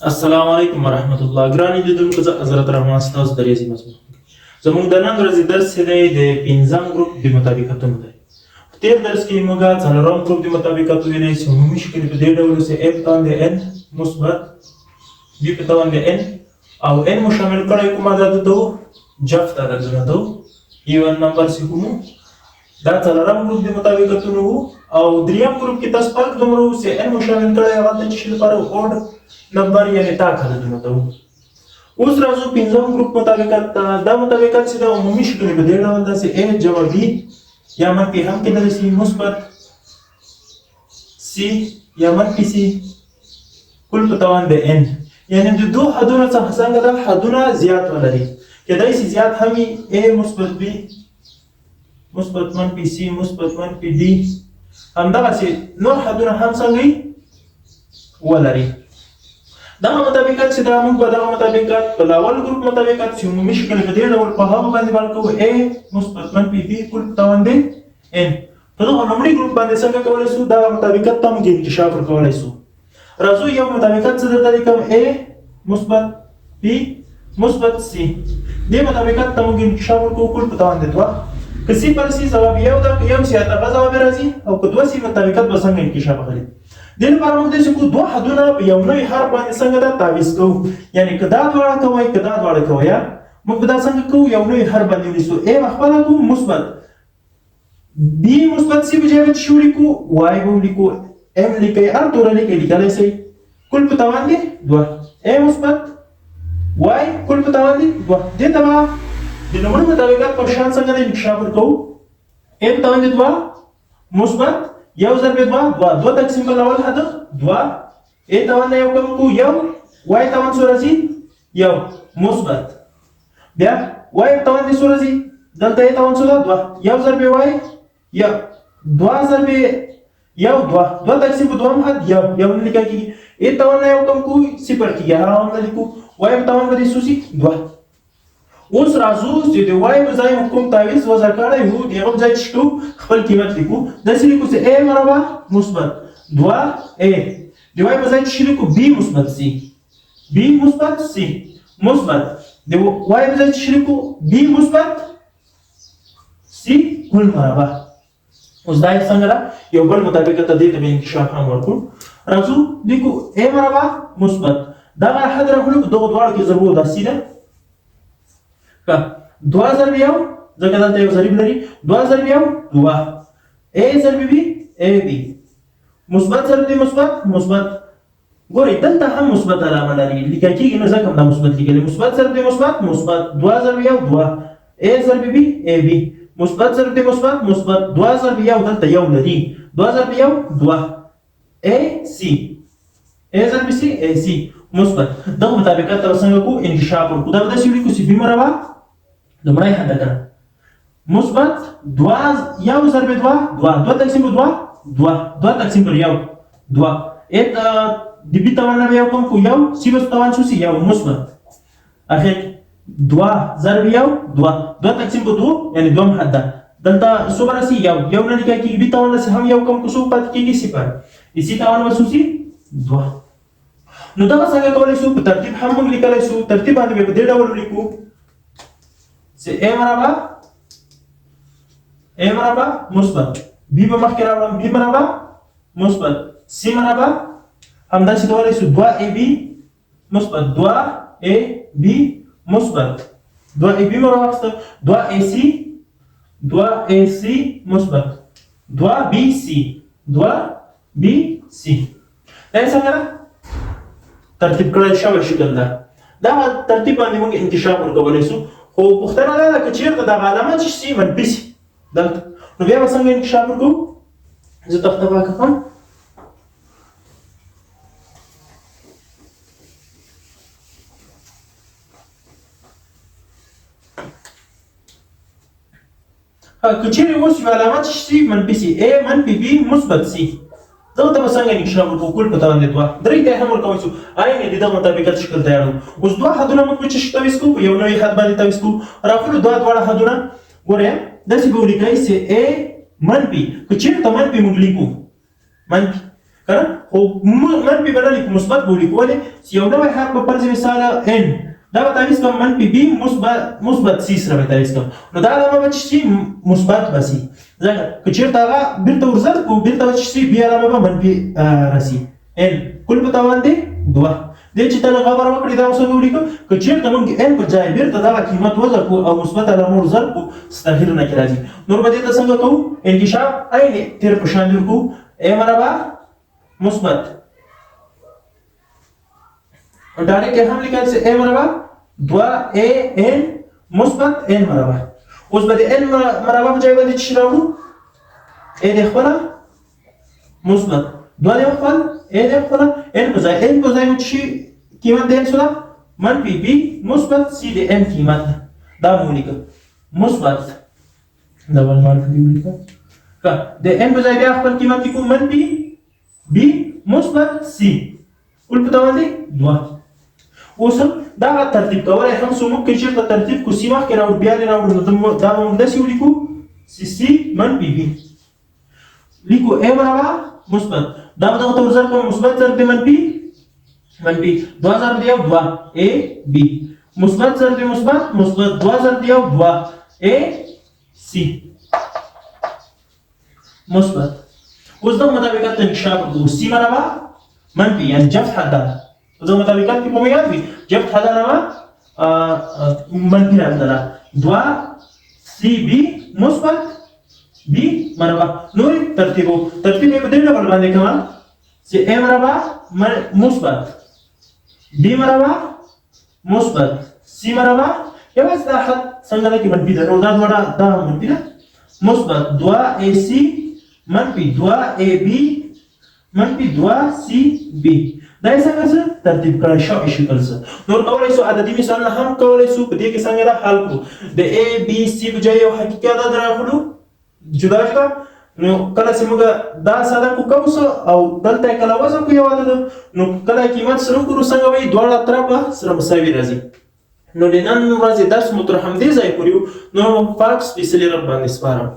السلام علیکم ورحمت الله. ګرانې لیدونکو، زه حضرت رحمان ستاسو د ریاضي مضمون زموږ د نن ورځې درس چې دی د پنځم ګروپ د مطابقتونو دی. په تېر درس کې موږ څلورم ګروپ د مطابقت ویلی چې عمومي شکل په دې ډول چې a په توان د n مثبت b په توان د n او n مو شامل کړی کوم عدد ته جفت عددونه ته ایون نمبر چې کوم دا څلورم ګروپ د مطابقتونو او دریم ګروپ کې تاسو فرق دومره و چې n مو شامل کړی هغه د چې لپاره اوډ نمبر یعنی تاک عددونه ته. اوس راځو پنځم ګروپ مطابقت ته. دا مطابقت چې د عمومي شکل په دې ډول ده چې a جمع b یا منفي هم کېدلی شي مثبت c یا منفي c کل په توان د n، یعنی د دوه حدونو څخه څنګه دا حدونه زیات ولري. کېدای شي زیات هم a مثبت b مثبت منفي c مثبت منفي d همدغسې نور حدونه هم څنګه ولري. دا مطابقت چې دا موږ به دغه مطابقت په اول ګروپ مطابقت چې عمومي شکل په دې ډول په هغه باندې باندې کوو a مثبت منفي b کل په توان د n. په دغه لومړي ګروپ باندې څنګه کولی شو دا مطابقت ته موږ انکشاف ورکولی شو. راځو یو مطابقت څه درته لیکم a مثبت b مثبت c. دې مطابقت ته موږ انکشاف ورکوو کل په توان د دوه. که c پر c ځواب یو ده، که یو c هغه ځواب راځي، او که دوه c مطابقت به څنګه انکشاف اخلي. دې لپاره موږ داسې کوو دوه حدونه په یو نوي حرف باندې څنګه دا تعویض کوو، یعنی که دا دواړه کوئ که دا دواړه کوئ موږ به دا څنګه کوو یو نوی حرف باندې ونیسو. a به خپله کوو مثبت، b مثبت c په ځای به څه ولیکو y به ولیکو، m لیکئ هر توره لیکئ لیکلی شئ کل په توان دی دوه. a مثبت y کل په توان دی دوه. دې ته به د لومړي مطابقت په شان څنګه د انکشاف ورکوو. a په توان دی دوه مثبت یو ضرب دوه دوه، دوه تقسیم په اول حد دوه، a توان یو کم کو یو، y توان څو راځي یو مثبت، بیا y توان دې څو راځي دلته a توان څو ده دوه، یو ضرب y یو، دوه ضرب یو دوه، دوه تقسیم په دوهم حد یو، یو نه لیکل کېږي. a توان یو کم کو صفر کېږي هغه هم نه لیکو. y توان به دې څو شي دوه. اوس راځو چې د y په ځای موږ کوم تعویض وضع کړی وو د هغه په ځای څه کوو خپل قیمت لیکو. داسې لیکو چې a مربع مثبت دوه a، د y په ځای څه لیکو b مثبت c، b مثبت c مثبت د y په ځای څه لیکو b مثبت c کل مربع. اوس دا څنګه ده یو بل مطابقت ته دې ته به انکشاف هم ورکړو. راځو لیکو a مربع مثبت دغه حد راغلو دغه دواړو کې ضرب دا c ده. دوه ضرب یو ځکه دلته یو ضریب لري، دوه ضرب یو دوه، a ضرب b a b مثبت ضرب دی مثبت مثبت. ګورئ دلته هم مثبت علامه لري لیکل کېږي نو ځکه همدا مثبت لیکلی. مثبت ضرب دی مثبت مثبت، دوه ضرب یو دوه، a ضرب b a b مثبت ضرب دی مثبت مثبت، دوه ضرب یو دلته یو لري، دوه ضرب یو دوه، a c a ضرب c a c مثبت. دغه مطابقت ته څنګه کوو انکشاف ورکړو. دا به داسې ولیکو چې b مربع لومړی حد ده مثبت دوه یو ضرب دوه دوه، دوه تقسیم په دوه دوه، دوه تقسیم پر یو دوه، د b توان به یو کم کو یو، c به توان څه شي یو مثبت، اخر دوه ضرب یو دوه، دوه تقسیم په دوه یعنی دوم حد ده. دلته څو به راسي یو، یو نه لیکل کېږي، b توان راسي هم یو کم کو څو پاتې کېږي صفر، د c توان به څه شي دوه. نو دغه څنګه کولی شو په ترتیب هم موږ لیکلی شو. ترتیب باندې به په دې ډول ولیکو چې a مربع a مربع مثبت، b به مخکې راوړم b مربع مثبت، c مربع همداسې کولی شو 2ab مثبت 2ab مثبت 2ab مربع واخیسته 2ac 2ac مثبت 2bc 2bc. دا څنګه ده ترتیب کړل شوی شکل ده. دا ترتیب باندې موږ انکشاف ورکولی شو. خو پوښتنه دا ده که چېرته دغه علامه چې شي منفي شي دلته نو بیا به څنګه انکشاف ورکوو. زه تخته پاکه کړم. که چېرې اوس یو علامه چې شي منفي شي a منفي b مثبت c دغه ته به څنګه انکشاف ورکوو کل په توان د دوه. درې ته هم ورکولی شو. عین د دغه مطابقت شکل تیار وو. اوس دوه حدونه موږ په څه تعویض کوو په یو نوي حد باندې تعویض کوو. راخلو دواړه حدونه ګورئ داسې به ولیکئ چې a منفي که چېرته منفي موږ لیکو منفي کنه خو منفي بدل لیکو مثبت به لیکو ولې چې یو نوی حرف په فرض مثال ان دا به تعویض کوم منفي b مثبت c سره به تعویض کوم نو دا علامه به چې مثبت به سي ځکه که چېرته هغه بیرته ورزر کو بیرته به چې b علامه به منفي راسي n کل په تاوان دی 2 دې چې تل خبره وکړي دا اوس ولیکو که چېرته موږ n په ځای بیرته دا قیمت وضع کو او مثبت علامه ورزر کو ستاهل نه راځي نور به دې ته څنګه کوو انکشاف عین تیر په شان کو a مربع مثبت और डायरेक्ट हम लिखा से a مربع 2an مثبت n مربع اوس به n مربع په ځای باندې چې راوړو a د خپل مثبت 2 د خپل a د خپل n په ځای چې قیمت د n سره منفي b مثبت c د n قیمت دا مولیکه مثبت ډبل مارک دی ولیکه د n په ځای بیا خپل قیمت کو منفي b مثبت c ول په توازی 2 اوس دا ترتیب کولای هم سمو کې چې ترتیب کو سیمه کې راوړ بیا راوړ نو دا موږ د سی ولیکو c منفي b لیکو a برابر مثبت دا به تاسو ورزر کوم مثبت ضرب منفي 2 ضرب دیو 2 a b مثبت ضرب مثبت 2 ضرب دیو 2 a c مثبت اوس د مطابقت انکشاف کو سی مربع منفي يعني جفت حدها د مطابقت کې په یاد وي جفت حدها نو منفي راځي 2 سی بي مثبت بي مربع نور ترتیب په دې ډول باندې کوم چې a مربع مثبت b مربع مثبت c مربع یو څه حد څنګه کې منفي ده نو دا وړه دا منفي ده مثبت 2ac منفي 2ab منفي 2cb دا څنګه ترتیب کړی شو شکل سره نور کولای شو عددي مثال هم کولای شو په دې کې څنګه را حل کو د a b c بجای یو حقیقي عدد راغلو جدا نو کله چې موږ دا ساده کو کوم او دلته کله وځو کو یو عدد نو کله قیمت سره کو څنګه وي دواړه طرفه سره مساوي راځي نو د نن ورځې درس مو تر همدې ځای پورې نو فاکس سپیشلی رب باندې سپارم